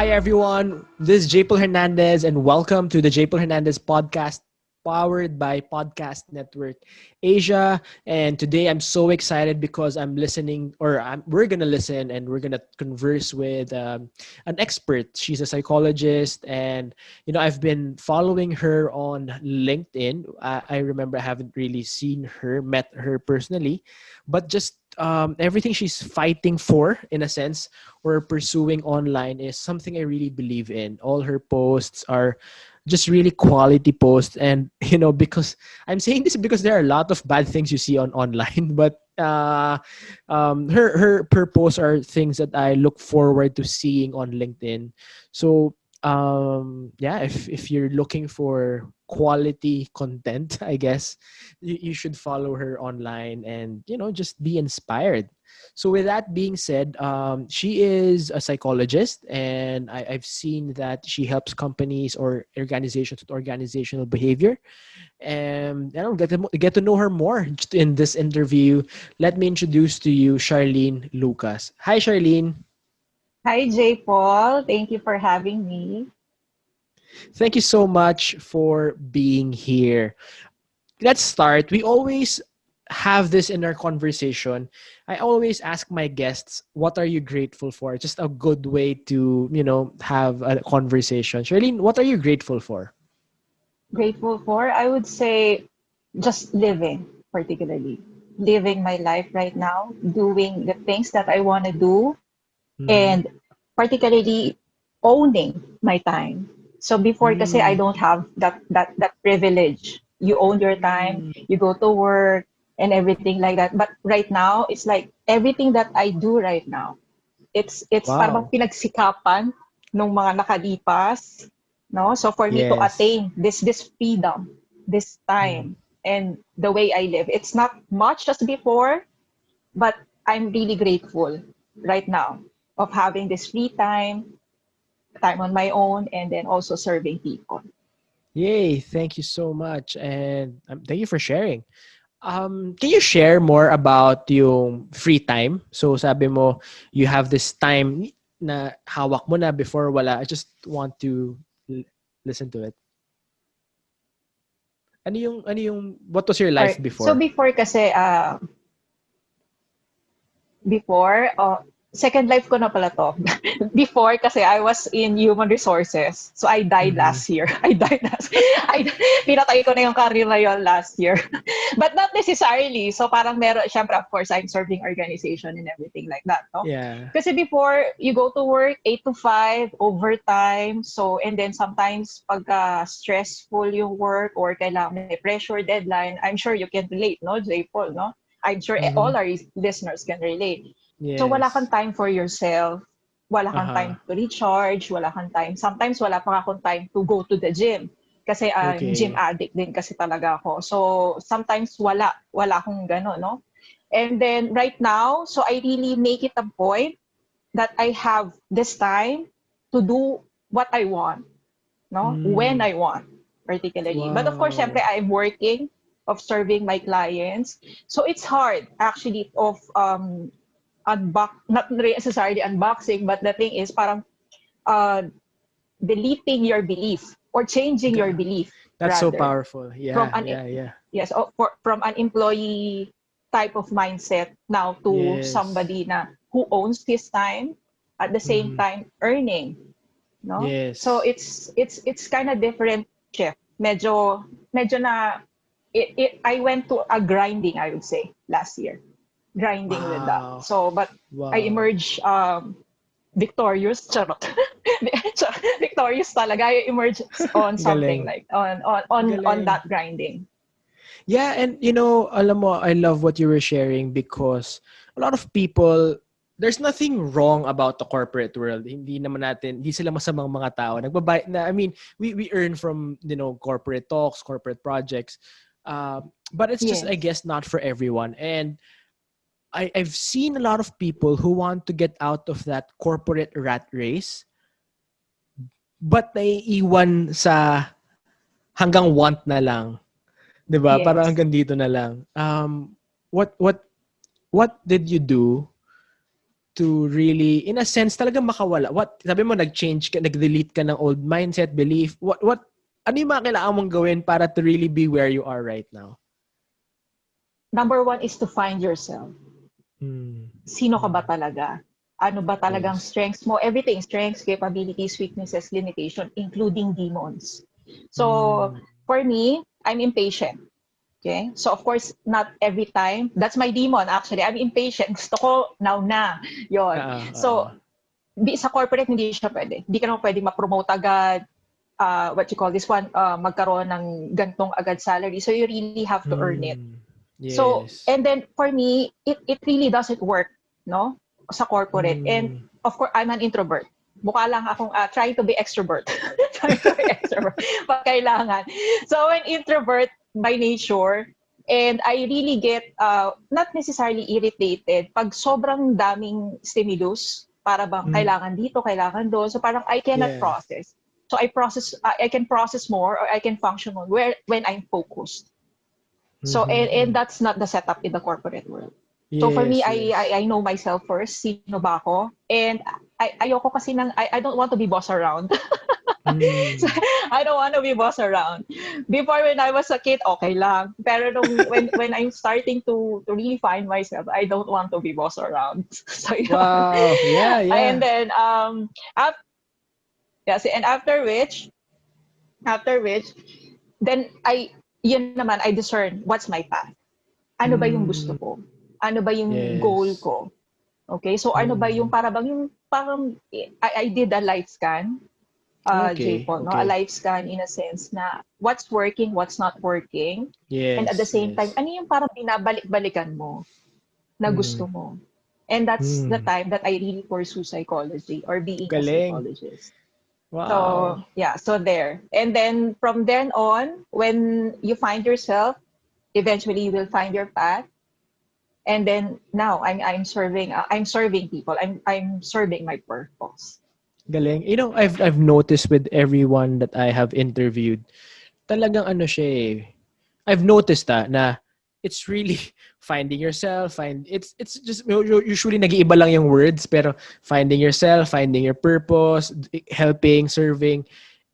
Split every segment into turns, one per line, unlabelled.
Hi, everyone. This is JPaul Hernandez, and welcome to the JPaul Hernandez podcast powered by Podcast Network Asia. And today I'm so excited because I'm listening, we're going to listen and we're going to converse with an expert. She's a psychologist, and, I've been following her on LinkedIn. I remember I haven't really met her personally, but just everything she's fighting for, in a sense, or pursuing online is something I really believe in. All her posts are just really quality posts, and because I'm saying this because there are a lot of bad things you see on online, but her posts are things that I look forward to seeing on LinkedIn. So yeah, if you're looking for quality content, I guess you should follow her online and just be inspired. So with that being said, she is a psychologist, and I've seen that she helps companies or organizations with organizational behavior. And I'll get to know her more in this interview. Let me introduce to you Charlene Lucas. Hi, Charlene.
Hi, JPaul. Thank you for having me.
Thank you so much for being here. Let's start. We always have this in our conversation. I always ask my guests, what are you grateful for? Just a good way to, have a conversation. Charlene, what are you grateful for?
Grateful for, I would say, just living, particularly. Living my life right now, doing the things that I want to do,
Mm-hmm.
and particularly owning my time. So before kasi I don't have that privilege. You own your time,
Mm.
you go to work and everything like that. But right now, it's like everything that I do right now, it's parang
Wow.
pinagsikapan nung mga nakalipas, no? So for me to
Yes.
attain this freedom, this
Mm.
time, and the way I live, it's not much as before, but I'm really grateful right now of having this free time on my own, and then also serving people.
Yay. Thank you so much. And thank you for sharing. Can you share more about yung free time? So sabi mo, you have this time na hawak mo na before wala. I just want to listen to it. What was your
All
life
right. So
before?
before kasi before, second life ko na pala to. Before, kasi I was in human resources. So I died
Mm-hmm.
last year. Pinatay ko na yung career na yun last year. But not necessarily. So parang meron, syempre, of course, I'm serving organization and everything like that, no?
Yeah.
Kasi before, you go to work 8 to 5, overtime. So, and then sometimes pagka stressful yung work or kailangan may pressure, deadline, I'm sure you can relate, no, J. Paul, no? I'm sure
Mm-hmm.
all our listeners can relate. So wala kang
Yes.
time for yourself, wala kang
Uh-huh.
time to recharge, wala kang time. Sometimes wala pa akong time to go to the gym. Kasi I'm gym
Okay.
addict din kasi talaga ako. So sometimes wala akong gano'n, no? And then right now, so I really make it a point that I have this time to do what I want, no? When
Mm.
I want, particularly. But of course, syempre,
Wow.
I'm working of serving my clients. So it's hard actually of not necessarily unboxing, but the thing is parang uh, deleting your belief or changing your
Ga-
belief
That's so
rather
powerful.
from
Yeah,
an
yeah, yeah.
from an employee type of mindset now to
Yes.
somebody na who owns his time at the same
Mm-hmm.
time earning, no? So
Yes.
it's kind of different shift. Medyo na I went to a grinding, I would say, last year. Grinding with that.
Wow.
So but I
Wow.
emerged victorious. Charot. Victorious talaga. I emerged on something
Galing.
like on
Galing.
that grinding.
Yeah, and alam mo, I love what you were sharing because a lot of people, there's nothing wrong about the corporate world. Hindi sila masamang mga tao. I mean, we earn from, corporate talks, corporate projects. But it's just, I
Yes.
guess, not for everyone. And I've seen a lot of people who want to get out of that corporate rat race, but naiiwan sa hanggang want na lang. 'Di ba? Parang
Yes.
hanggang dito na lang. What what did you do to really, in a sense, talagang makawala? What, sabi mo, nag-change ka, nag-delete ka ng old mindset, belief. Ano yung mga kailangan mong gawin para to really be where you are right now?
Number one is to find yourself.
Mm.
Sino ka ba talaga? Ano ba talagang
Yes.
strengths mo? Everything, strengths, capabilities, weaknesses, limitation, including demons. So, for me, I'm impatient. Okay? So, of course, not every time. That's my demon, actually. I'm impatient. Gusto ko now na. Yon. So, sa corporate, hindi siya pwede. Hindi ka naman pwede ma-promote agad. What you call this one, magkaroon ng gantong agad salary. So, you really have to earn it. So,
Yes.
and then for me, it really doesn't work, no? Sa corporate. And of course, I'm an introvert. Mukha lang akong trying to be extrovert. Trying to be extrovert. Pag kailangan. So, an introvert by nature, and I really get not necessarily irritated pag sobrang daming stimulus, para bang kailangan dito, kailangan doon. So, parang I cannot
Yes.
process. So, I can process more, or I can function more when I'm focused. So, and that's not the setup in the corporate world. So for me,
Yes, yes.
I know myself first, sino ba ako? And ayoko kasi I don't want to be boss around. So, I don't want to be boss around. Before, when I was a kid, okay lang. Pero when I'm starting to really find myself, I don't want to be boss around. So, yun.
Wow. Yeah,
And
yeah.
then, yes, and after which, then yun naman, I discern what's my path. Ano ba yung gusto ko? Ano ba yung goal
Yes.
ko? Okay, so ano ba yung parang I did a life scan,
Okay,
JPaul, no? A
okay.
life scan in a sense na what's working, what's not working, and at the
Yes,
same time,
yes.
ano yung parang binabalik-balikan mo na gusto mo? And that's the time that I really pursue psychology or being a
Galing.
psychologist.
Wow.
So, yeah, so there. And then from then on, when you find yourself, eventually you will find your path. And then now I'm serving people. I'm serving my purpose.
Galing. You know, I've noticed with everyone that I have interviewed, talagang ano siya eh. I've noticed na it's really finding yourself, it's just usually nag-iiba lang yung words, pero finding yourself, finding your purpose, helping, serving,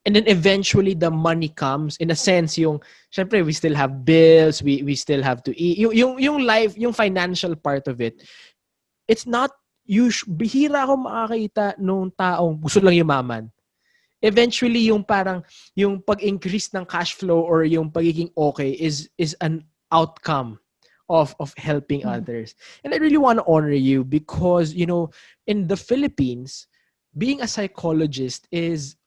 and then eventually the money comes. In a sense, yung syempre we still have bills, we still have to eat. Yung life, yung financial part of it, it's not bihira ako makakita nung taong gusto lang yumaman. Eventually yung parang yung pag-increase ng cash flow or yung pagiging okay is an outcome of helping others. And I really want to honor you because, you know, in the Philippines, being a psychologist is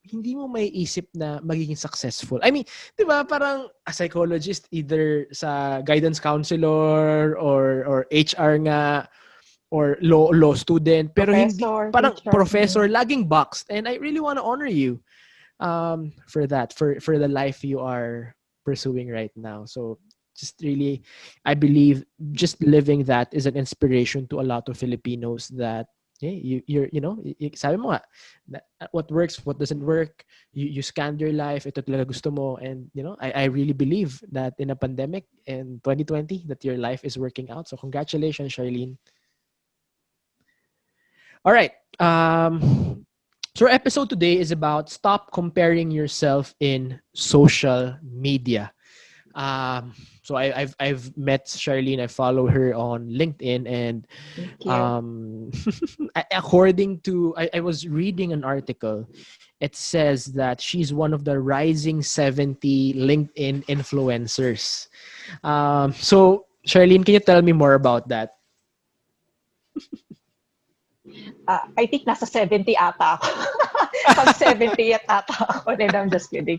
hindi mo may isip na magiging successful. I mean, 'di ba, parang a psychologist either sa guidance counselor or HR nga or law student, pero hindi
Professor,
parang
teacher.
professor, laging boxed. And I really want to honor you for that, for the life you are pursuing right now. So just really, I believe just living that is an inspiration to a lot of Filipinos that hey, you know, sabi mo nga, what works, what doesn't work, you scanned your life, ito talaga gusto mo, and you know, I really believe that in a pandemic in 2020 that your life is working out. So congratulations, Charlene. All right. So our episode today is about stop comparing yourself in social media. So I've met Charlene. I follow her on LinkedIn, and
Thank you.
according to I was reading an article, it says that she's one of the rising 70 LinkedIn influencers. So Charlene, can you tell me more about that?
I think nasa 70 ata ako. Pag 70 at ata ako. Then I'm just kidding.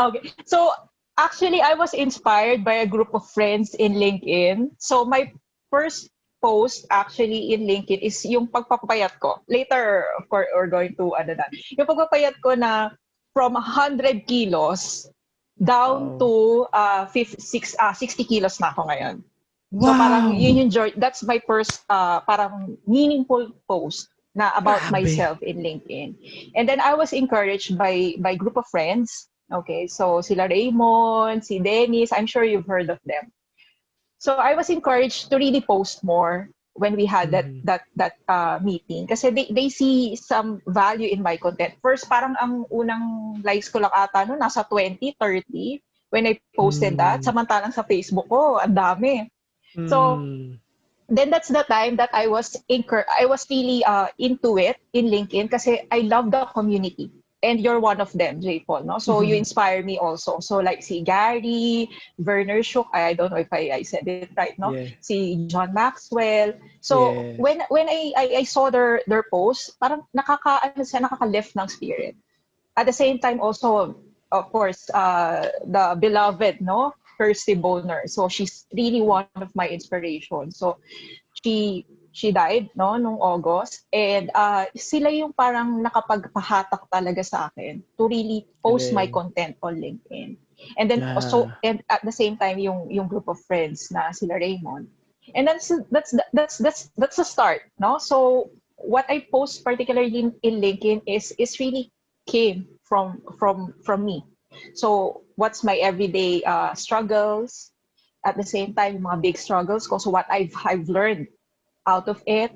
Okay. So, actually, I was inspired by a group of friends in LinkedIn. So, my first post actually in LinkedIn is yung pagpapayat ko. Later, of course, we're going to ano na. Yung pagpapayat ko na from 100 kilos down
Oh,
to 60 kilos na ako ngayon. So parang yun
wow!
yung joy. That's my first parang meaningful post na about
Grabe.
myself in LinkedIn. And then I was encouraged by group of friends. Okay, so sila Raymond, si Dennis, I'm sure you've heard of them. So I was encouraged to really post more. when we had
Mhm.
that meeting kasi they see some value in my content. First, parang ang unang likes ko lang ata no nasa 20, 30 when I posted that.
Mm.
Samantalang sa Facebook ko, ang dami. So,
Mm.
then that's the time that I was really into it in LinkedIn kasi I love the community. And you're one of them, JPaul, no? So you inspire me also. So like si Gary, Werner Schuck, I don't know if I said it right, no?
Yeah.
Si John Maxwell. So
Yes.
when I saw their post, parang nakaka-lift ng spirit. At the same time also, of course, the beloved, no? Kirsty Boner. So she's really one of my inspirations. So she died no nung August, and sila yung parang nakapagpahatak talaga sa akin to really post my
Galing.
content on LinkedIn. And then also,
Yeah.
and at the same time yung group of friends na sila Raymond. And that's a start, no? So what I post particularly in LinkedIn is really came from me. So what's my everyday struggles, at the same time mga big struggles ko, so what I've learned out of it.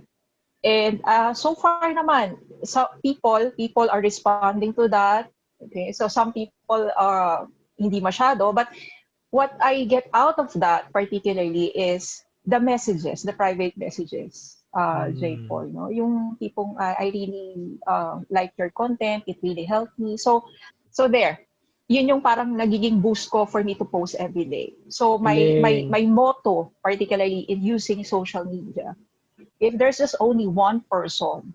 And so far naman, so people are responding to that. Okay, so some people hindi masyado, but what I get out of that particularly is the messages, the private messages. J.
Mm.
Paul, no? Yung tipong I really like your content, it really helped me. So there. Yun yung parang nagiging boost ko for me to post every day. So
Galing.
my motto, particularly in using social media, if there's just only one person,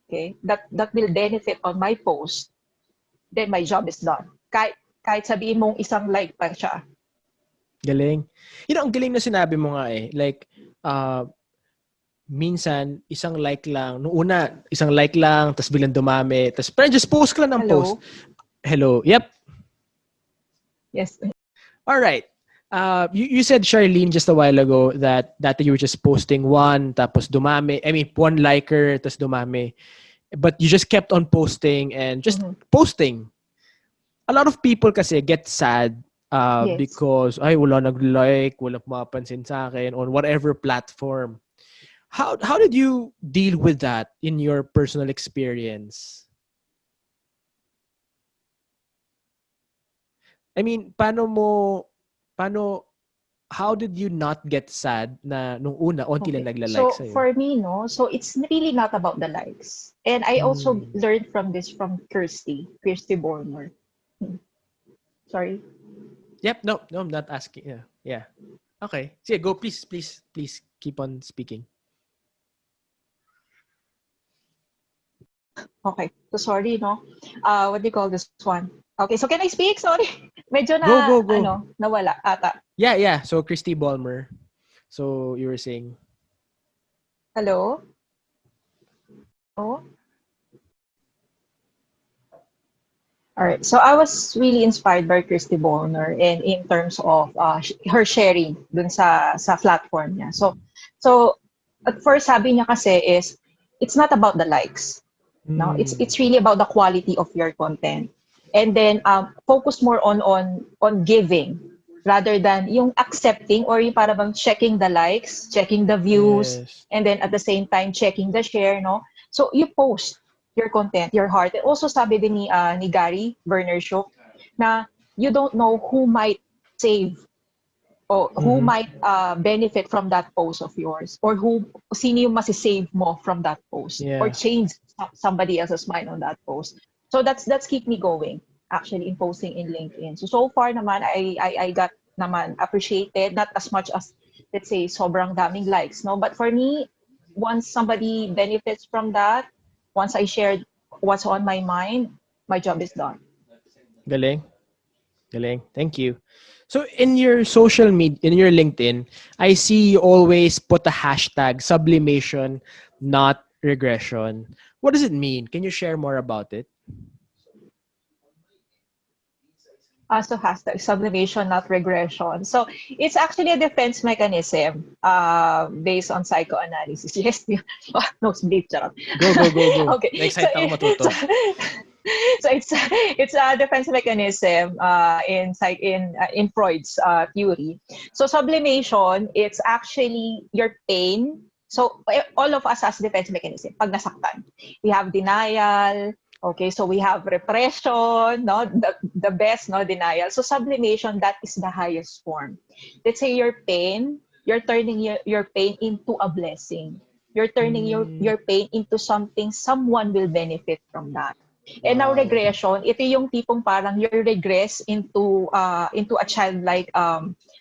okay, that will benefit on my post, then my job is done. Kahit sabihin mong isang like pa siya.
Galing. Ang galing na sinabi mo nga eh. Like, minsan, isang like lang. Nung una, isang like lang, tapos biglang dumami. Tapos parang just post ka lang ng post.
Hello?
Hello. Yep.
Yes.
All right. You said, Charlene, just a while ago that you were just posting one, tapos dumami. I mean, one liker, tapos dumami. But you just kept on posting and just
Mm-hmm.
posting. A lot of people kasi get sad
Yes.
because ay wala nag-like, wala pumapansin sa akin on whatever platform. How did you deal with that in your personal experience? I mean, how did you not get sad na nung una onti lang
Okay.
nagla-like
So
sa'yo?
for me, no, so it's really not about the likes. And I also
Hmm.
learned from this from Kirsty Bormer. Hmm. Sorry.
Yep, no, I'm not asking. Yeah. Yeah. Okay. Sige, go please keep on speaking.
Okay. So sorry, no. What do you call this one? Okay, so can I speak? Sorry. Medyo
Go.
nawala ata.
Yeah. So Christy Ballmer. So you were saying.
Hello? Oh. All right. So I was really inspired by Christy Bonner in terms of her sharing dun sa platform niya. So at first sabi niya kasi is it's not about the likes. No,
Hmm.
it's really about the quality of your content. And then focus more on giving rather than yung accepting or yung para bang checking the likes, checking the views,
Yes.
and then at the same time checking the share, no? So you post your content, your heart. And also sabi din ni Gary Vaynerchuk na you don't know who might save o who
Mm-hmm.
might benefit from that post of yours, or sino yung masisave mo from that post or
Yeah.
change somebody else's mind on that post. So that's keep me going actually in posting in LinkedIn. So far naman I got naman appreciated, not as much as let's say sobrang daming likes, no, but for me, once somebody benefits from that, once I shared what's on my mind, my job is done.
Galing. Thank you. So in your social media, in your LinkedIn, I see you always put a hashtag sublimation, not regression. What does it mean? Can you share more about it?
So hashtag sublimation, not regression. So it's actually a defense mechanism based on psychoanalysis. Yes, no, bleep, charot.
Go.
Okay,
Na-excite ako matuto.
so it's a defense mechanism in Freud's theory. So sublimation, it's actually your pain So all of us has defense mechanism pag nasaktan. We have denial. Okay, so we have repression, no, the best, no, denial. So sublimation, that is the highest form. Let's say your pain, you're turning your pain into a blessing. You're turning your pain into something someone will benefit from that. And now
Wow.
regression, ito yung tipong parang you regress into a childlike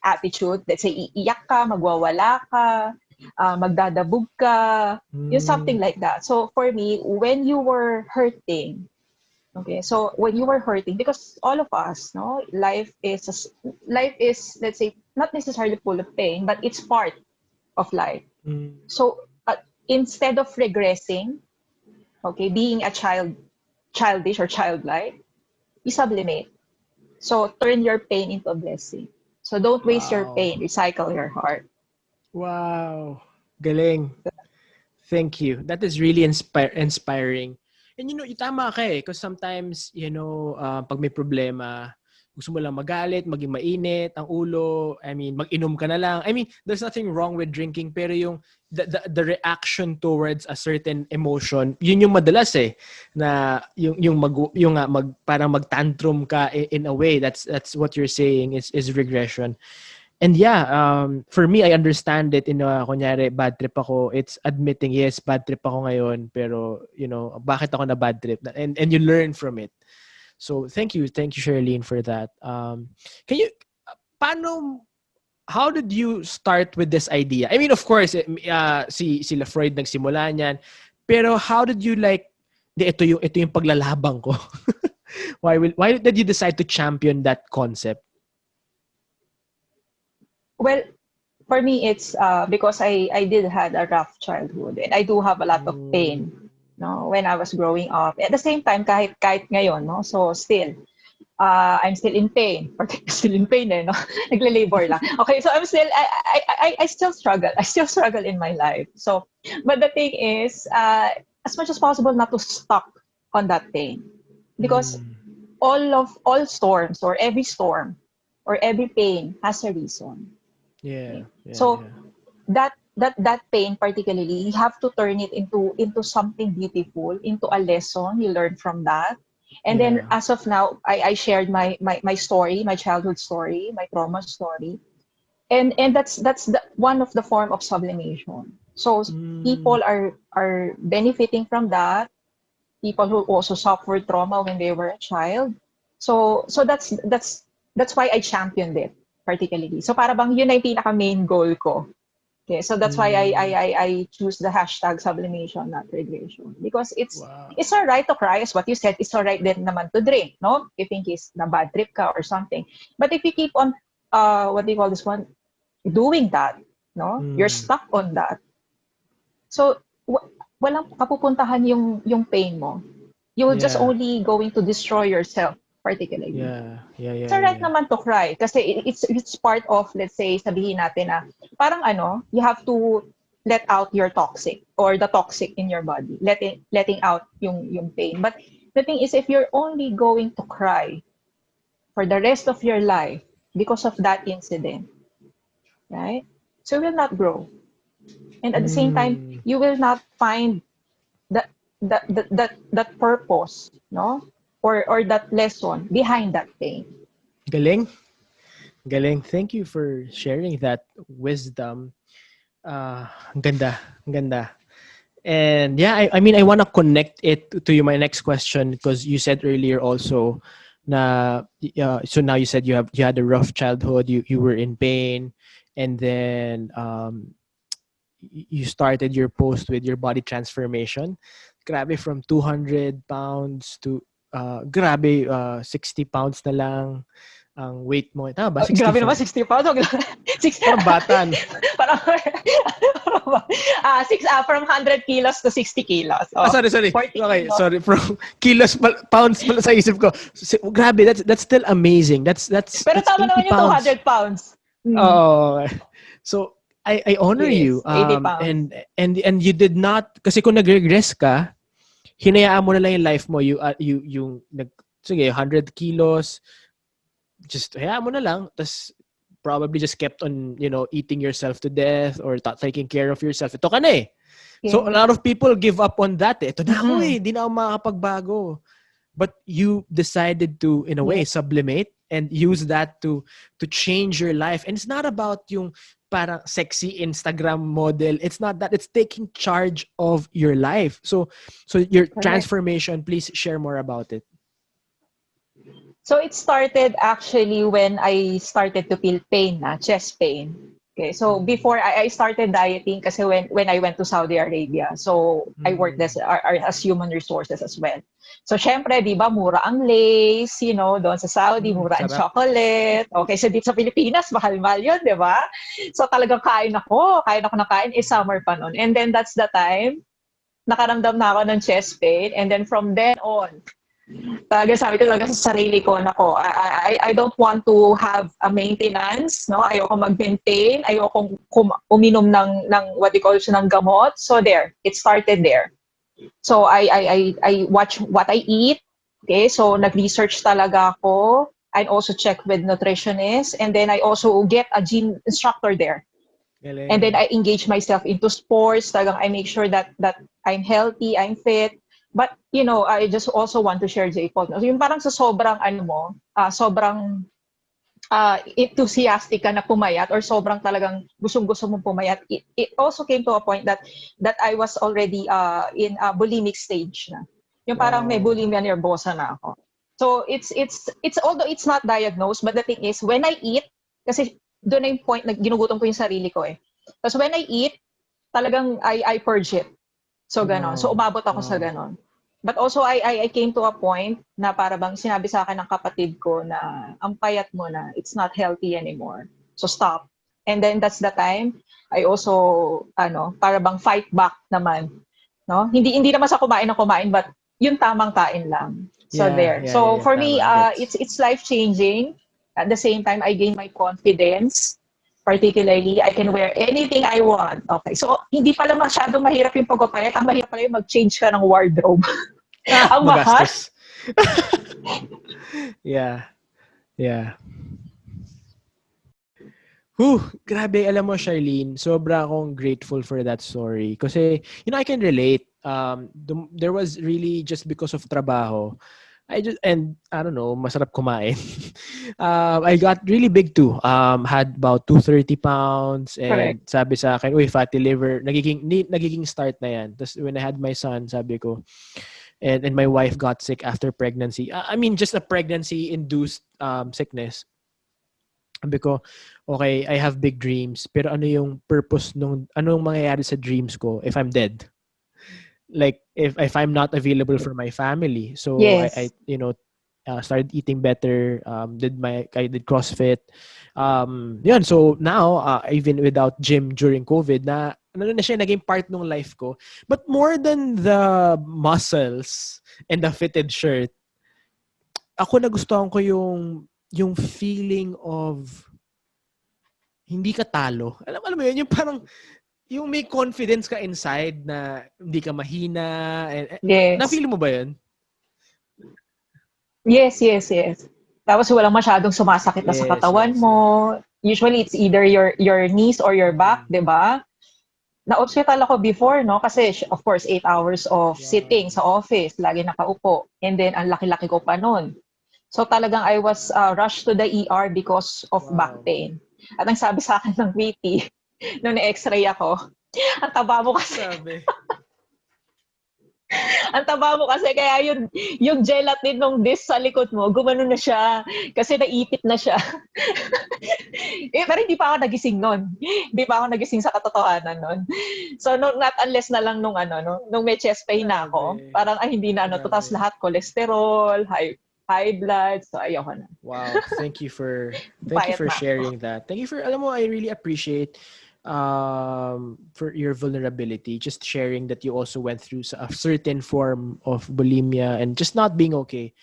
attitude. Let's say iiyak ka, magwawala ka, magdadabog ka, yung something like that. So for me, when you were hurting, okay, so when you were hurting, because all of us, no, life is, let's say, not necessarily full of pain, but it's part of life. So instead of regressing, okay, being a childish or childlike, you sublimate. So turn your pain into a blessing. So don't waste your
Wow.
pain, recycle your heart.
Wow. Galing. Thank you. That is really inspiring. And tama ka eh. Because sometimes, pag may problema, gusto mo lang magalit, maging mainit, ang ulo, I mean, mag-inom ka na lang. I mean, there's nothing wrong with drinking, pero yung the reaction towards a certain emotion, yun yung madalas eh, na parang mag-tantrum ka in a way. That's what you're saying is regression. And yeah, for me, I understand it kunyari, bad trip ako. It's admitting, yes, bad trip ako ngayon, pero, bakit ako na bad trip? And you learn from it. So, thank you, Charlene, for that. Can you, how did you start with this idea? I mean, of course, sila Freud nagsimula niyan, pero how did you ito yung paglalabang ko? Why did you decide to champion that concept?
Well, for me, it's because I did had a rough childhood and I do have a lot of pain, no, when I was growing up. At the same time, kahit ngayon, no, so still, I'm still in pain. Still in pain, no? Nagle-labor lang. Okay, so I still struggle. I still struggle in my life. So, but the thing is, as much as possible, not to stuck on that pain, because all storms or every storm or every pain has a reason.
Yeah,
Okay?
yeah,
So
yeah.
that pain particularly, you have to turn it into something beautiful, into a lesson you learn from that. And then
Yeah.
as of now, I shared my story, my childhood story, my trauma story. And that's one of the form of sublimation. So people are benefiting from that. People who also suffered trauma when they were a child. So that's why I championed it particularly. So para bang yun na yung pinaka main goal ko. Okay, so that's why I choose the hashtag sublimation, not regression, because
Wow.
it's alright to cry, as what you said. It's alright then naman to drink, no? If in case na bad trip ka or something. But if you keep on what do you call this one, doing that, no, you're stuck on that. So walang kapupuntahan yung pain mo. You will just
Yeah.
only going to destroy yourself particularly.
Yeah. Yeah.
It's
Yeah. Yeah.
alright
Yeah.
naman to cry kasi it's part of, let's say, sabihin natin na parang you have to let out your toxic or the toxic in your body, letting out yung pain. But the thing is, if you're only going to cry for the rest of your life because of that incident, right? So you will not grow, and at the same time, you will not find that that purpose, no, or that lesson behind that pain.
Galing. Galing. Thank you for sharing that wisdom. Ang ganda. Ang ganda. And yeah, I mean, I want to connect it to my next question, because you said earlier also na so now you said you had a rough childhood, you were in pain, and then you started your post with your body transformation. Grabe, from 200 pounds to grabe, 60 pounds na lang ang weight mo. Tama ba?
Grabe naman,
65.
60 pounds. 60,
Parang bata, no?
parang, from 100 kilos to 60 kilos. Oh,
Sorry, sorry.
40
Okay,
kilos.
sorry. From kilos, pounds pala sa isip ko. Grabe, that's still amazing.
Pero
That's
tama
80
naman yung
pounds.
200 pounds.
Oh, so I honor you.
Yes, 80 pounds.
And you did not, kasi kung nag-regress ka, hinayaan mo na lang yung life mo. Sige, 100 kilos, just hayaan mo na lang. Tas probably just kept on, eating yourself to death or taking care of yourself. Ito ka na eh. So a
Yeah.
lot of people give up on that eh. Ito na ako
Mm-mm.
eh, di na ako makakapagbago. But you decided to, in a way,
Yeah.
sublimate and use that to change your life. And it's not about yung parang sexy Instagram model. It's not that. It's taking charge of your life. So your
Correct.
transformation, please share more about it.
So it started actually when I started to feel pain, chest pain. Okay, so before I started dieting kasi when I went to Saudi Arabia, so I worked as human resources as well. So syempre, di ba, mura ang lace, doon sa Saudi, mura ang
Sarap.
chocolate. Okay, so dito sa Pilipinas, mahal-mahal yun, di ba? So talagang kain ako ng kain, summer pa noon. And then that's the time, nakaramdam na ako ng chest pain. And then from then on, talaga sabi ko talaga sa sarili ko, nako, I don't want to have a maintenance, no? Ayoko mag-maintain, ayoko uminom ng what they call ng gamot. So there, it started there. So I watch what I eat. Okay, so nag-research talaga ako. I also check with nutritionists, and then I also get a gym instructor there. And then
Galing.
I engage myself into sports. Talagang I make sure that I'm healthy, I'm fit. But, I just also want to share, JPaul. Yung parang sa sobrang, sobrang enthusiastic ka na pumayat or sobrang talagang gustong-gusto mong pumayat, it also came to a point that I was already in a bulimic stage na. Yung parang may
Wow.
bulimia nervosa na ako. So it's although it's not diagnosed, but the thing is when I eat, kasi doon na yung point na ginugutom ko yung sarili ko eh. Tapos when I eat, talagang I purge it. So ganon. So
Wow.
umabot ako sa
Wow.
ganon. But also I came to a point na para bang sinabi sa akin ng kapatid ko na ang payat mo na, it's not healthy anymore. So stop. And then that's the time I also para bang fight back naman, no? Hindi naman sa kumain ng kumain, but yung tamang kain lang. So
Yeah,
there.
yeah, yeah,
So
yeah.
for me
Tama, gets.
it's life changing. At the same time I gain my confidence. Particularly, I can wear anything I want. Okay. So, hindi pala masyadong mahirap yung pagpapayat. Ang mahirap pala yung mag-change ka ng wardrobe. Ang mahal.
Magastos. Yeah, yeah. Grabe, alam mo, Charlene, sobra akong grateful for that story. Kasi, I can relate. There was really just because of trabaho. And I don't know, masarap kumain. I got really big too. Had about 230 pounds and
Correct.
sabi sa akin, uy, fatty liver, nagiging start na yan. Tapos when I had my son, sabi ko, and my wife got sick after pregnancy. I mean, just a pregnancy-induced sickness. Sabi ko, okay, I have big dreams, pero ano yung purpose anong mangyayari sa dreams ko if I'm dead? Like, if I'm not available for my family. So, I
Yes.
started eating better, I did CrossFit. Yun, so now, even without gym during COVID, na siya, naging part ng life ko. But more than the muscles and the fitted shirt, ako nagustuhan ko yung feeling of hindi ka talo. Alam mo yun, yung parang yung may confidence ka inside na hindi ka mahina.
Yes.
Na-feel mo ba yun?
Yes, yes, yes. Tapos walang masyadong sumasakit na sa
Yes,
katawan
yes, yes.
mo. Usually, it's either your knees or your back, di ba? Na-hospital ako before, no? Kasi, of course, 8 hours of sitting
Wow.
sa office, lagi nakaupo. And then, ang laki-laki ko pa nun. So talagang I was rushed to the ER because of back
Wow.
pain. At ang sabi sa akin ng VP, nung na-x-ray ako, ang taba mo kasi,
Grabe.
ang taba mo kasi kaya yung gelatin nung disc sa likod mo, gumano na siya kasi naipit na siya. Pero hindi pa ako nagising nun. Hindi pa ako nagising sa katotohanan nun. So not unless na lang nung may chest pain na ako,
Grabe.
parang hindi na to. Tapos
Grabe.
lahat cholesterol, high blood, so ayoko na.
Wow. Thank you
Payat
for
na ako.
sharing that. Thank you alam mo, I really appreciate for your vulnerability, just sharing that you also went through a certain form of bulimia and just not being okay.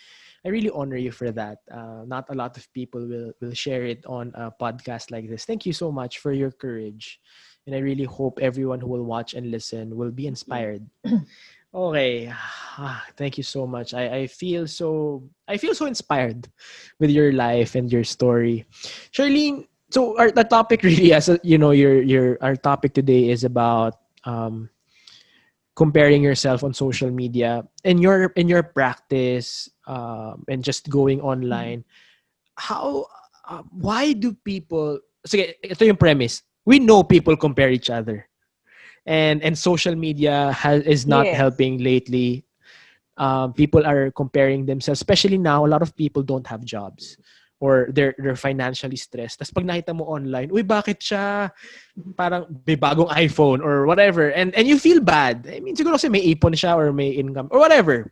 I really honor you for that. Not a lot of people will share it on a podcast like this. Thank you so much for your courage. And I really hope everyone who will watch and listen will be inspired. Okay. Thank you so much. I feel so inspired with your life and your story. Charlene, So the topic really, as your our topic today is about um, comparing yourself on social media in your practice, and just going online. How why do people? Sige, ito yung premise. We know people compare each other, and social media is not
Yes.
helping lately. People are comparing themselves, especially now. A lot of people don't have jobs, or they're financially stressed. Tapos pag nakita mo online, uy, bakit siya parang may bagong iPhone or whatever, and you feel bad. I mean, siguro kasi may ipon siya or may income or whatever.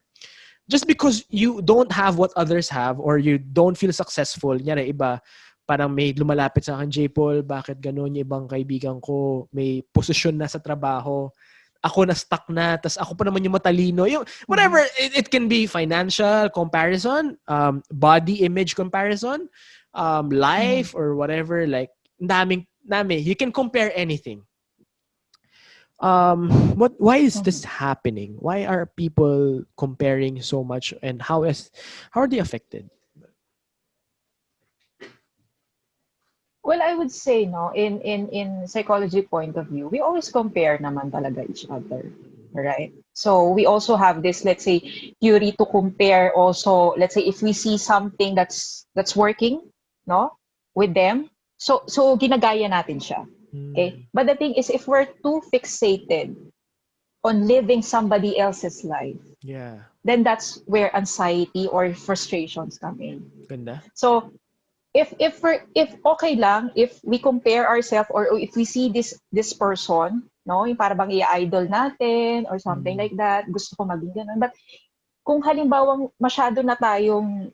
Just because you don't have what others have, or you don't feel successful, nyari iba, parang may lumalapit sa akin, JPaul, bakit ganun? Yung ibang kaibigan ko, may posisyon na sa trabaho. Ako na stuck na, tas ako pa naman yung matalino. Yung, whatever,
Mhm.
it can be financial comparison, body image comparison,
Mhm.
life, or whatever. Like, dami. You can compare anything. Why is this
Mhm.
happening? Why are people comparing so much, and how are they affected?
Well, I would say, no, in psychology point of view, we always compare naman talaga each other, right? So we also have this, let's say, theory to compare also, let's say if we see something that's working, no, with them, so ginagaya natin siya. Okay?
Mm,
But the thing is, if we're too fixated on living somebody else's life,
yeah.
then that's where anxiety or frustrations come in.
Ganda.
So if okay lang if we compare ourselves or if we see this person, no, yung para bang i-idol natin or something
Mm,
like that, gusto ko maging ganun. But kung halimbawa masyado na tayong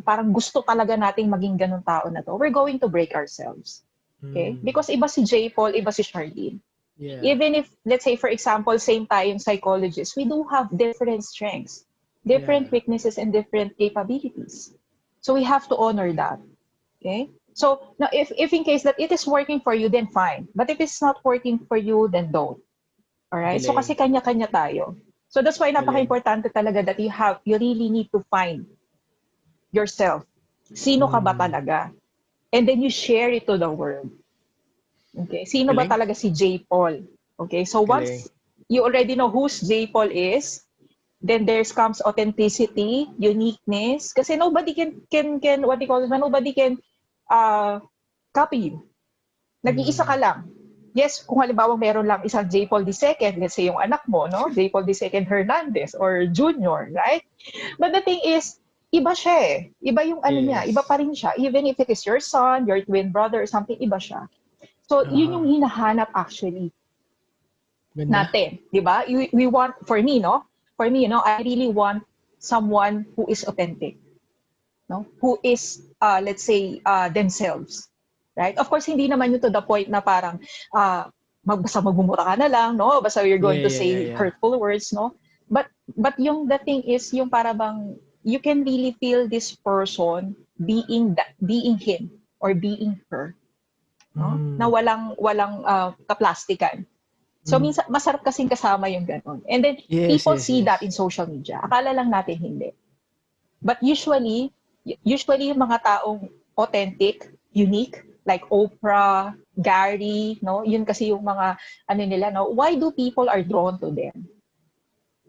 parang gusto talaga nating maging ganun tao na to, we're going to break ourselves. Okay?
mm,
Because iba si J. Paul, iba si Charlene.
yeah.
Even if, let's say, for example, same tayong psychologists, we do have different strengths, different
Yeah.
weaknesses, and different capabilities. So we have to honor that. Okay? So now if in case that it is working for you, then fine. But if it's not working for you, then don't. All right? So kasi
Galing.
kanya-kanya tayo. So that's why
Galing.
napaka-importante talaga that you really need to find yourself. Sino ka ba
Mm,
talaga? And then you share it to the world. Okay? Sino ba
galing.
talaga si J. Paul? Okay? So
Galing.
once you already know who's J. Paul is, then there comes authenticity, uniqueness. Kasi nobody can what do you call it? Nobody can uh, copy you. Nag-iisa ka
Mm,
lang. Yes, kung halimbawa meron lang isang J. Paul II, let's say yung anak mo, no? J. Paul II Hernandez or Junior, right? But the thing is, iba siya eh. Iba yung ano niya, iba
yes.
pa rin siya. Even if it is your son, your twin brother or something, iba siya. So, yun yung
Uh-huh.
hinahanap actually
Ganda.
natin, 'di ba? We want for me, no? For me, I really want someone who is authentic, no? Who is let's say themselves. Right? Of course, hindi naman yun to the point na parang basta magmumura ka na lang, no? Basta you're going
Yeah,
to
yeah, yeah,
say
yeah.
hurtful words, no? But yung the thing is yung para bang you can really feel this person being him or being her, no? Na
Mm,
walang kaplastikan. So
mm.
minsan masarap kasing kasama yung gano'n. And then
Yes,
people
yes,
see that in
yes.
social media. Akala lang natin hindi. But usually yung mga taong authentic, unique, like Oprah, Gary, no? Yun kasi yung mga ano nila, no? Why do people are drawn to them?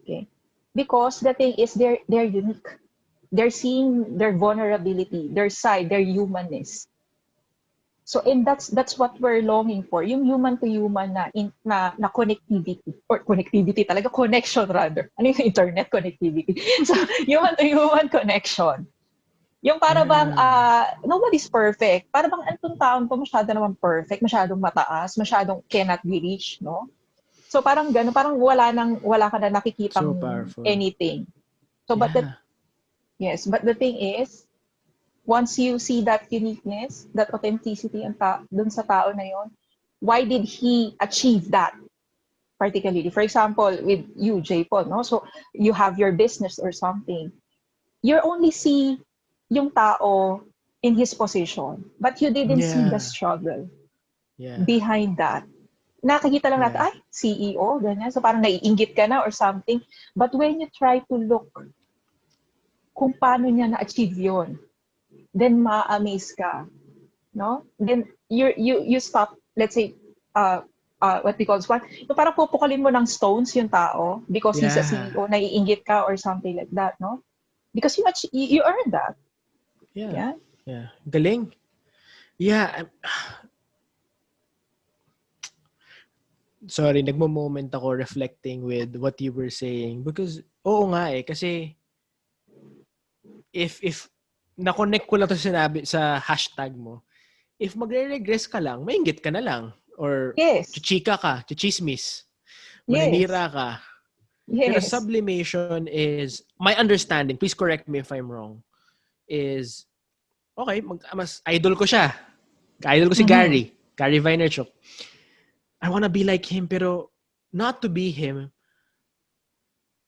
Okay? Because the thing is they're unique. They're seeing their vulnerability, their side, their humanness. So and that's what we're longing for, yung human to human na connectivity or connectivity talaga connection rather. Ano yung internet connectivity? So human to human connection. Yung para bang
Yeah.
nobody's perfect. Para bang antong taon to masyado naman perfect, masyadong mataas, masyadong cannot be reached, no? So parang gano'n, parang wala ka na
So
nakikitang
powerful.
anything. So
Yeah.
but the thing is once you see that uniqueness, that authenticity dun sa tao na yon, why did he achieve that particularly? For example, with you, J. Paul, no? So you have your business or something. You only see yung tao in his position, but you didn't see the
Yeah.
struggle
Yeah.
behind that. Nakikita lang natin,
Yeah.
ay, CEO, ganyan. So parang naiinggit ka na or something. But when you try to look kung paano niya na-achieve yon, then ma-amaze ka. no? Then you stop, let's say, what we call what? Yung parang pupukulin mo ng stones yung tao because he's a
Yeah.
CEO, naiinggit ka or something like that, no? Because you earned that.
Yeah.
Yeah.
Yeah. Galing. Yeah. Sorry, nagmo-moment ako reflecting with what you were saying because oo nga kasi if na-connect ko lang to sinabi sa hashtag mo, if magre-regress ka lang, mainggit ka na lang or
Yes.
chichika ka, chichismis,
Yes.
maninira ka. Pero
Yes.
sublimation is, my understanding, please correct me if I'm wrong, is, okay, mas idol ko siya. Idol ko si
Mm-hmm.
Gary Vaynerchuk. I wanna be like him, pero not to be him,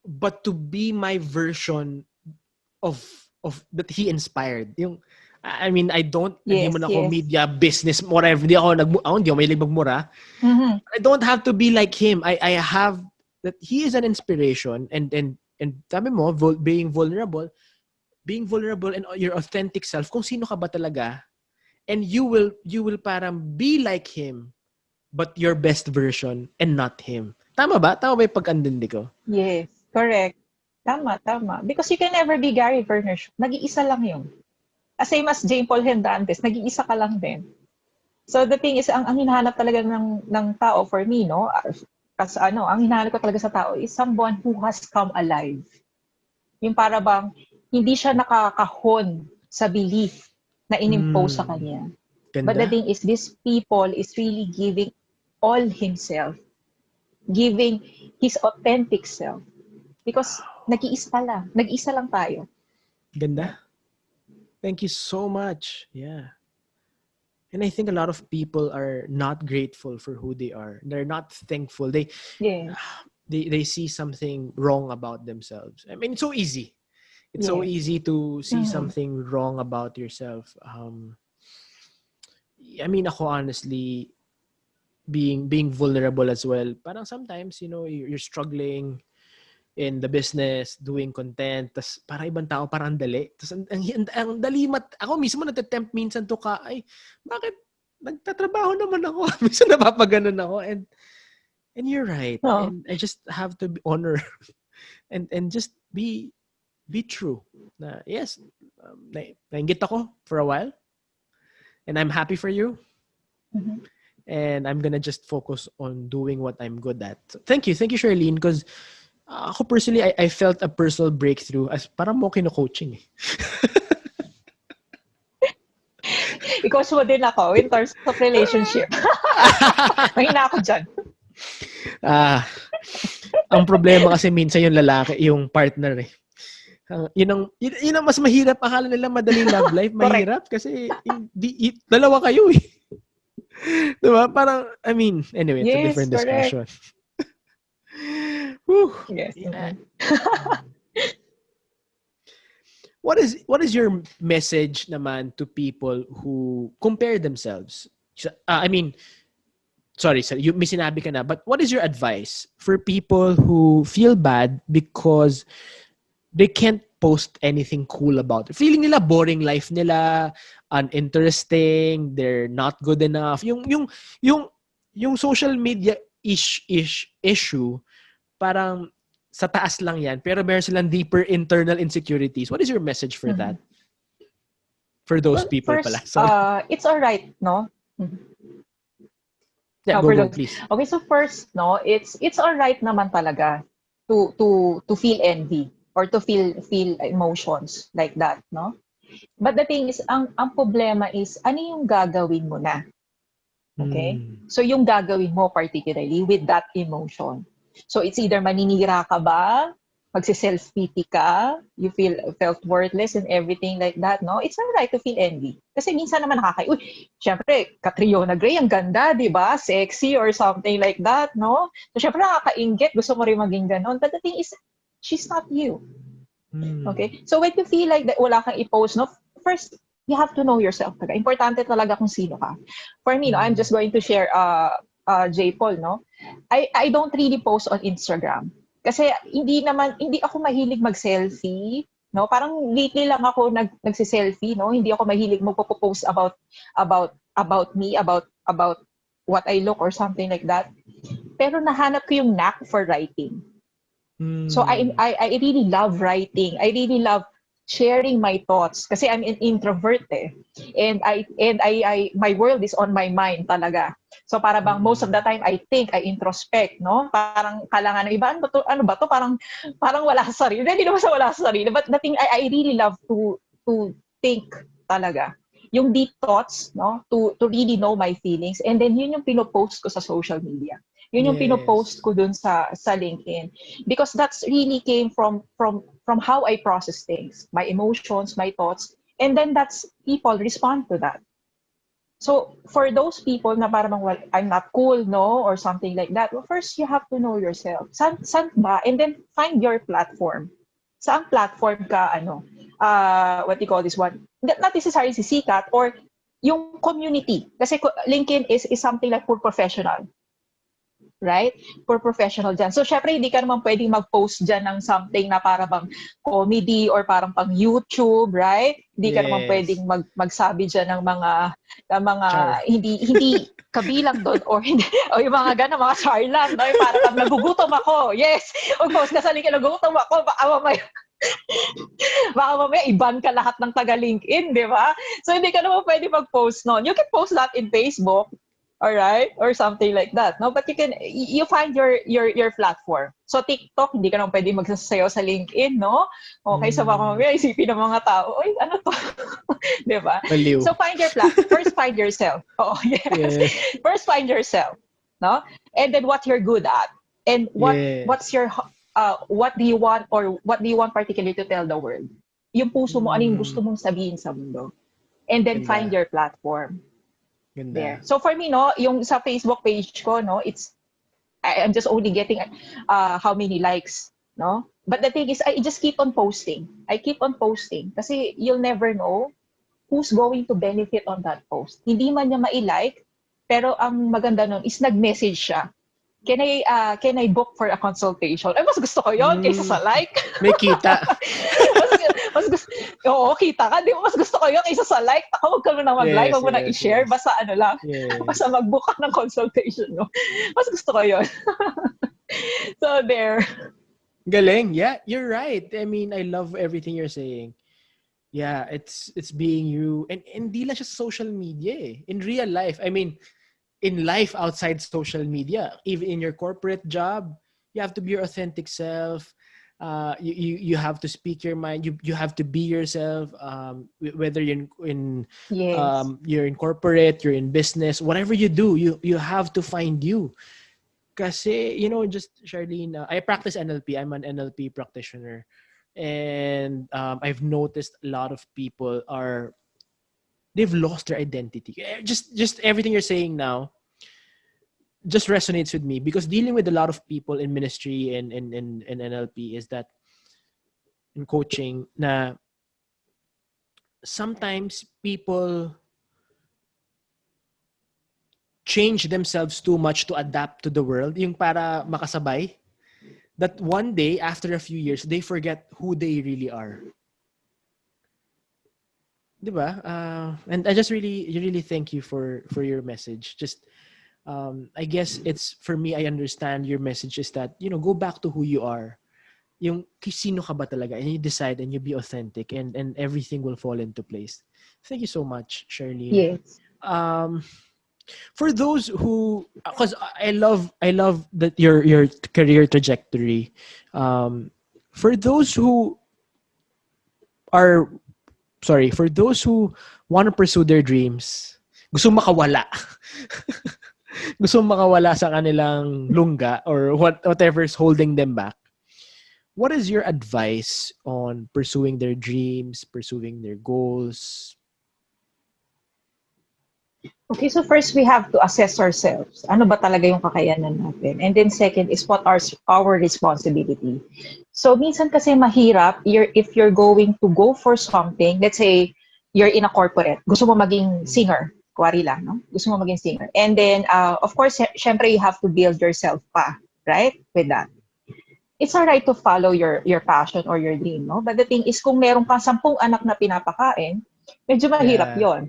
but to be my version of that he inspired. Yung, I mean, hindi
Yes.
mo na ako
Yes.
media, business, whatever. Hindi ako mahilig magmura.
Mm-hmm.
I don't have to be like him. I have that he is an inspiration and sabi mo, being vulnerable and your authentic self, kung sino ka ba talaga, and you will parang be like him, but your best version and not him. Tama ba? Tama ba yung pag-andindi ko?
Yes. Correct. Tama, tama. Because you can never be Gary Vaynerchuk. Nag-iisa lang yun. Same as JPaul Hernandez, nag-iisa ka lang din. So the thing is, ang hinahanap talaga ng tao for me, no? Kasi ang hinahanap ko talaga sa tao is someone who has come alive. Yung para bang hindi siya nakakahon sa belief na inimpose sa kanya. But the
Ganda.
thing is, this people is really giving all himself, giving his authentic self. Because nag-iisa lang tayo. Yeah.
Ganda. Thank you so much. Yeah. And I think a lot of people are not grateful for who they are. They're not thankful.
Yes.
They see something wrong about themselves. I mean, it's so easy. It's so
Yes.
easy to see
Mm-hmm.
something wrong about yourself. I mean, ako honestly, being vulnerable as well. Parang sometimes, you're struggling in the business, doing content, tas para ibang tao parang dali. Tas ang dali ako mismo natatempt minsan to bakit nagtatrabaho naman ako? Minsan napapaganon ako and you're right.
No.
And I just have to be honor and just be true. Na yes, nainggit ako for a while and I'm happy for you.
Mm-hmm.
And I'm gonna just focus on doing what I'm good at. So, thank you, Charlene, because ako personally, I felt a personal breakthrough as parang mo kino-coaching eh.
I-coach mo din ako in terms of relationship. Mahina ako dyan.
Ah, ang problema kasi minsan yung lalaki, yung partner eh. Yun ang mas mahirap. Akala nila madali love life.
Correct.
Mahirap kasi dalawa kayo eh. Diba? Parang, I mean, anyway, it's a
Yes,
different
correct.
discussion. Whew.
Yes.
Yeah.
Mm-hmm.
What is your message naman to people who compare themselves? I mean, sorry, may sinabi ka na, but what is your advice for people who feel bad because they can't post anything cool about it? Feeling nila boring life nila, uninteresting, they're not good enough. Yung social media issue, parang sa taas lang yan, pero meron silang deeper internal insecurities. What is your message for
Mm-hmm.
that? For those
Well,
people pala.
first,
Sorry.
it's all right, no?
Yeah,
No,
go,
for
go,
those.
please.
Okay, so first, no, it's all right naman talaga to feel envy or to feel emotions like that, no? But the thing is, ang problema is ano yung gagawin mo na? Okay?
Hmm.
So yung gagawin mo particularly with that emotion. So it's either maninira ka ba, magsi-self-pity ka, you felt worthless and everything like that, no? It's alright to feel envy. Kasi minsan naman syempre, Catriona Gray, ang ganda, di ba? Sexy or something like that, no? So syempre nakakainggit, gusto mo rin maging ganon. But the thing is, she's not you. Okay? So when you feel like that wala kang i-post, no? First, you have to know yourself talaga. Importante talaga kung sino ka. For me, no, I'm just going to share JPaul, no? I don't really post on Instagram. Kasi hindi ako mahilig mag-selfie. No, parang lately lang ako nagse-selfie, no? Hindi ako mahilig magpo-post about me, about what I look or something like that. Pero nahanap ko yung knack for writing. So
Mm.
I really love writing. I really love sharing my thoughts kasi I'm an introvert eh. And I my world is on my mind talaga. So para bang most of the
Mm.
time I think, I introspect, no? Parang kalangan ng iba, ano ba to? Parang wala sa sarili. Hindi naman sa wala sa sarili, but the thing I really love to think talaga. Yung deep thoughts, no? To really know my feelings, and then yun yung pinopost ko sa social media. Yun yung pinopost
Yes.
ko dun sa LinkedIn, because that's really came from how I process things, my emotions, my thoughts, and then that's people respond to that. So for those people na parang, well, I'm not cool, no, or something like that, well, first you have to know yourself. San ba? And then find your platform. Saan platform ka, what do you call this one? Not necessarily sikat or yung community. Kasi LinkedIn is something like for professional. Right? For professional dyan. So, syempre, hindi ka naman pwedeng mag-post dyan ng something na para bang comedy or parang pang YouTube, right? Hindi ka naman
Yes.
pwedeng magsabi dyan ng mga
Char.
hindi kabilang doon, or hindi, o yung mga gano'n, mga charlam, no? Yung para pag nagugutom ako, yes, mag-post ka sa LinkedIn, nagugutom ako, baka mamaya iban ka lahat ng taga LinkedIn, di ba? So, hindi ka naman pwede mag-post noon. You can post that in Facebook, all right, or something like that, no? But you find your platform. So TikTok, hindi ka naman pwede magsasayaw sa LinkedIn, no? Okay, so baka
Mm.
mamaya isipin ng mga tao, oy, ano to? 'Di ba?
Baliw.
So first find yourself. Oh, yes.
Yeah.
First find yourself, no? And then what you're good at, and what's
Yes.
your what do you want, or what do you want particularly to tell the world? Yung puso mo, ano yung
Mm.
gusto mong sabihin sa mundo? And then find
Ganda.
your platform. There.
Ganda.
So for me, no, yung sa Facebook page ko, no, I'm just only getting how many likes, no? But the thing is, I just keep on posting. I keep on posting kasi you'll never know who's going to benefit on that post. Hindi man niya ma-like, pero ang maganda nun is nag-message siya. Can I book for a consultation? Ay, mas gusto ko yon kaysa
Mm.
sa like.
May kita.
mas, mas gusto, oo, kita ka. Di ba, mas gusto ko yun kaysa sa like. Ako, wag ka na mag-like,
Yes,
wag mo na
yes,
i-share.
yes.
Basta ano lang, basta
Yes.
mag-book ka ng consultation mo. Mas gusto ko yun. So, there.
Galing. Yeah, you're right. I mean, I love everything you're saying. Yeah, it's being you, and hindi lang siya sa social media eh. In real life. I mean, in life outside social media, even in your corporate job, you have to be your authentic self. You have to speak your mind. You have to be yourself. Whether
Yes.
you're in corporate, you're in business, whatever you do, you have to find you. Kasi, just Charlene, I practice NLP. I'm an NLP practitioner. And I've noticed a lot of people they've lost their identity. Just everything you're saying now just resonates with me, because dealing with a lot of people in ministry and NLP is that in coaching na sometimes people change themselves too much to adapt to the world, yung para makasabay, that one day after a few years they forget who they really are. 'Di ba? And I just really thank you for your message. Just I guess it's for me, I understand your message is that, go back to who you are. Yung sino ka ba talaga, and you decide and you be authentic, and everything will fall into place. Thank you so much, Charlene.
Yes.
Um, for those who, because I love that your career trajectory. For those who are for those who want to pursue their dreams, gusto makawala. Gusto makawala sa kanilang lungga or whatever's holding them back. What is your advice on pursuing their dreams, pursuing their goals?
Okay, so first we have to assess ourselves. Ano ba talaga yung kakayanan natin? And then second is what are our responsibility. So minsan kasi mahirap if you're going to go for something, let's say you're in a corporate, gusto mo maging singer, kuwari lang, no? Gusto mo maging singer. And then of course, syempre you have to build yourself pa, right? With that. it's alright to follow your passion or your dream, no? But the thing is, kung meron kang 10 anak na pinapakain, medyo mahirap
Yeah.
yon,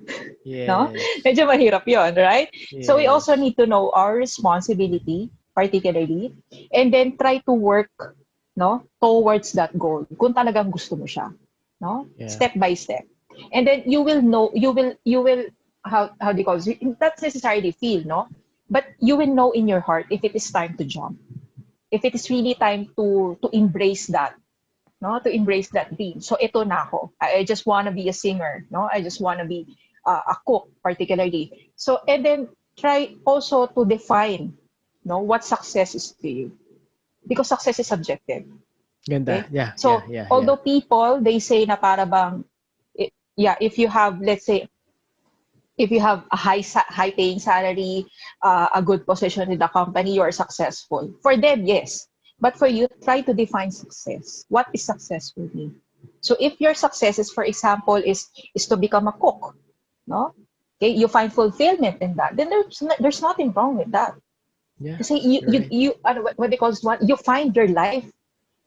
no?
Yes.
Medyo mahirap yon, right? So we also
Yes.
need to know our responsibility, particularly, and then try to work, no, towards that goal. Kung talagang gusto mo siya, no?
Yeah.
Step by step. And then you will know, you will, how do you call it? Not necessarily feel, no? But you will know in your heart if it is time to jump, if it is really time to embrace that, no, to embrace that dream. So ito na ako, I just want to be a singer, no, I just want to be a cook particularly. So and then try also to define, no, what success is to you, because success is subjective.
Ganda.
Okay,
Yeah, yeah,
so
yeah, yeah.
although people they say na para bang yeah, if you have, let's say, if you have a high paying salary, a good position in the company, you are successful. For them, yes. But for you, try to define success. What is success for me? So if your success is, for example, is to become a cook, no? Okay, you find fulfillment in that. Then there's nothing wrong with that.
Yeah.
Kasi you
You're
you
right.
you what they call what you find your life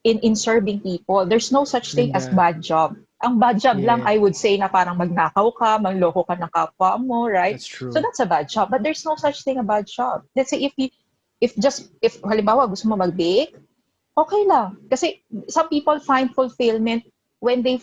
in serving people. There's no such thing as
Ganda.
bad job. Ang bad job lang,
Yeah.
I would say, na parang magnakaw ka, manloko ka ng kapwa mo, right?
That's
So
true.
that's a bad job. But there's no such thing a bad job. Let's say if halimbawa gusto mo mag-bake, okay lang. Kasi some people find fulfillment when they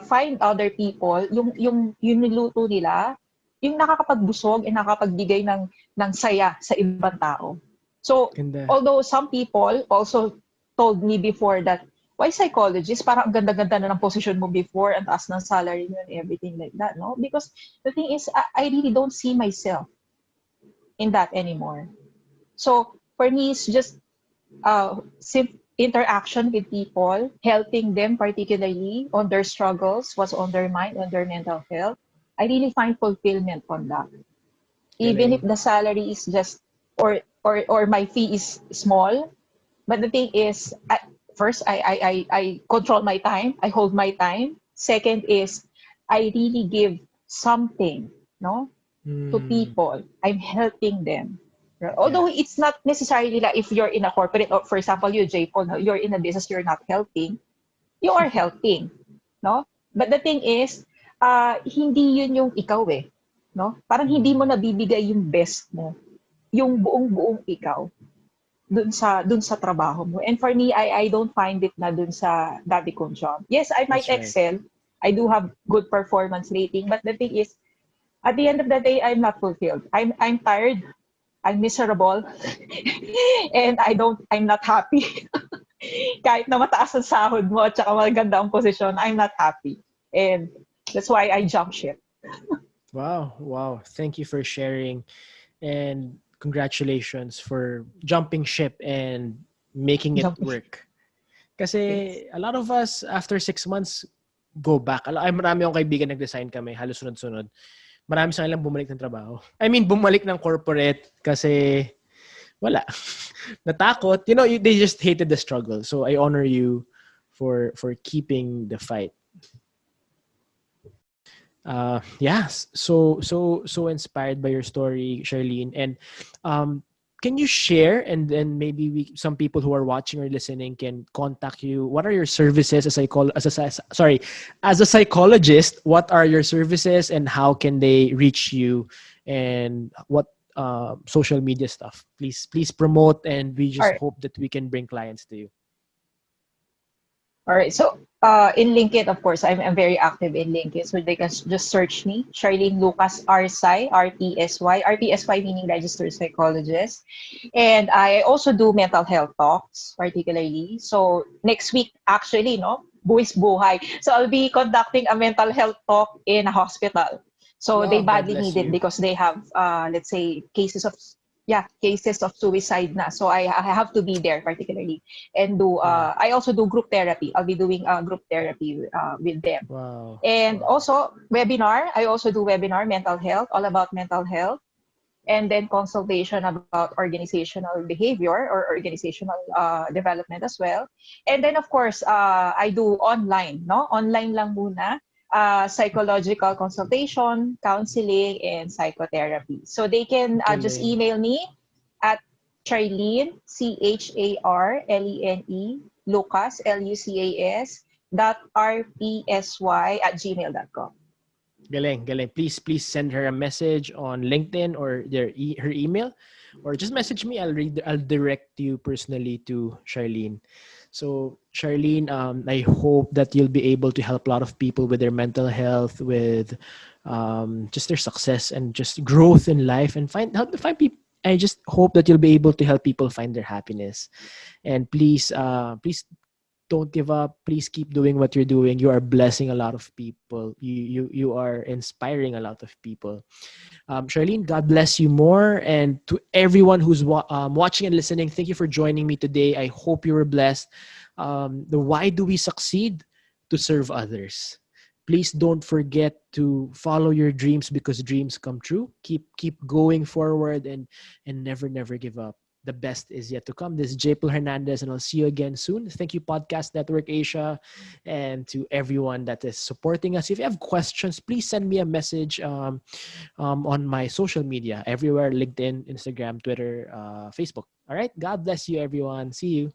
find other people, yung niluto nila, yung nakakapagbusog and nakakapagbigay ng saya sa ibang tao. So,
Ganda.
although some people also told me before that, why psychologist? Parang ang ganda-ganda na ng position mo before, ang taas ng salary mo and everything like that, no? Because the thing is, I really don't see myself in that anymore. So, for me, it's just interaction with people, helping them particularly on their struggles, what's on their mind, on their mental health. I really find fulfillment on that. Even if
Galing.
the salary is just or my fee is small, but the thing is, first I control my time, I hold my time. Second is I really give something, no, to
Mm.
people. I'm helping them. Right?
Yeah.
Although it's not necessarily like if you're in a corporate, or for example, you, JPaul, no, you're in a business, you're not helping. You are helping, no? But the thing is, hindi yun yung ikaw eh. No? Parang hindi mo
Mm.
nabibigay yung best mo, yung buong-buong ikaw dun sa trabaho mo. And for me, I don't find it na dun sa dati kong job. Yes, I might
That's right.
excel. I do have good performance rating, but the thing is, at the end of the day, I'm not fulfilled. I'm tired. I'm miserable. And I'm not happy. Kahit na mataas ang sahod mo at saka maganda ang posisyon, I'm not happy. And that's why I jump ship.
Wow. Wow. Thank you for sharing. And congratulations for jumping ship and making it
Jump ship.
work. Kasi
Yes.
a lot of us, after 6 months, go back. Ay, marami akong kaibigan nag-design kami, halos sunod-sunod. Marami sa kanilang bumalik ng trabaho. I mean, bumalik ng corporate kasi wala. Natakot. They just hated the struggle. So I honor you for keeping the fight. Yes, so inspired by your story, Charlene. And um can you share, and then maybe some people who are watching or listening can contact you? What are your services as a psychologist? What are your services and how can they reach you, and what social media stuff? Please promote, and we
All
just
right.
hope that we can bring clients to you.
All right. So in LinkedIn, of course, I'm very active in LinkedIn. So they can just search me, Charlene Lucas RSY, RTSY, RTSY meaning registered psychologist. And I also do mental health talks, particularly. So next week, actually, no, buwis buhay. So I'll be conducting a mental health talk in a hospital. So they
Wow, God
badly
bless
need it
you.
because they have, let's say, cases of suicide na. So I have to be there particularly and do.
Yeah.
I also do group therapy. I'll be doing group therapy with them.
Wow.
And
Wow.
also webinar. I also do webinar mental health, all about mental health, and then consultation about organizational behavior or organizational development as well. And then of course, I do online, no? Online lang muna. Psychological consultation, counseling, and psychotherapy. So they can just
Galing.
email me at Charlene, Charlene, Lucas, Lucas, .rpsy@gmail.com.
Galing, galing. Please send her a message on LinkedIn or her email, or just message me. I'll direct you personally to Charlene. So Charlene, I hope that you'll be able to help a lot of people with their mental health, with just their success and just growth in life, and find people. I just hope that you'll be able to help people find their happiness. And please don't give up. Please keep doing what you're doing. You are blessing a lot of people. You are inspiring a lot of people. Charlene, God bless you more. And to everyone who's watching and listening, thank you for joining me today. I hope you were blessed. The why do we succeed? To serve others. Please don't forget to follow your dreams, because dreams come true. Keep going forward, and never give up. The best is yet to come. This is JPaul Hernandez, and I'll see you again soon. Thank you, Podcast Network Asia, and to everyone that is supporting us. If you have questions, please send me a message on my social media everywhere: LinkedIn, Instagram, Twitter, Facebook. All right. God bless you, everyone. See you.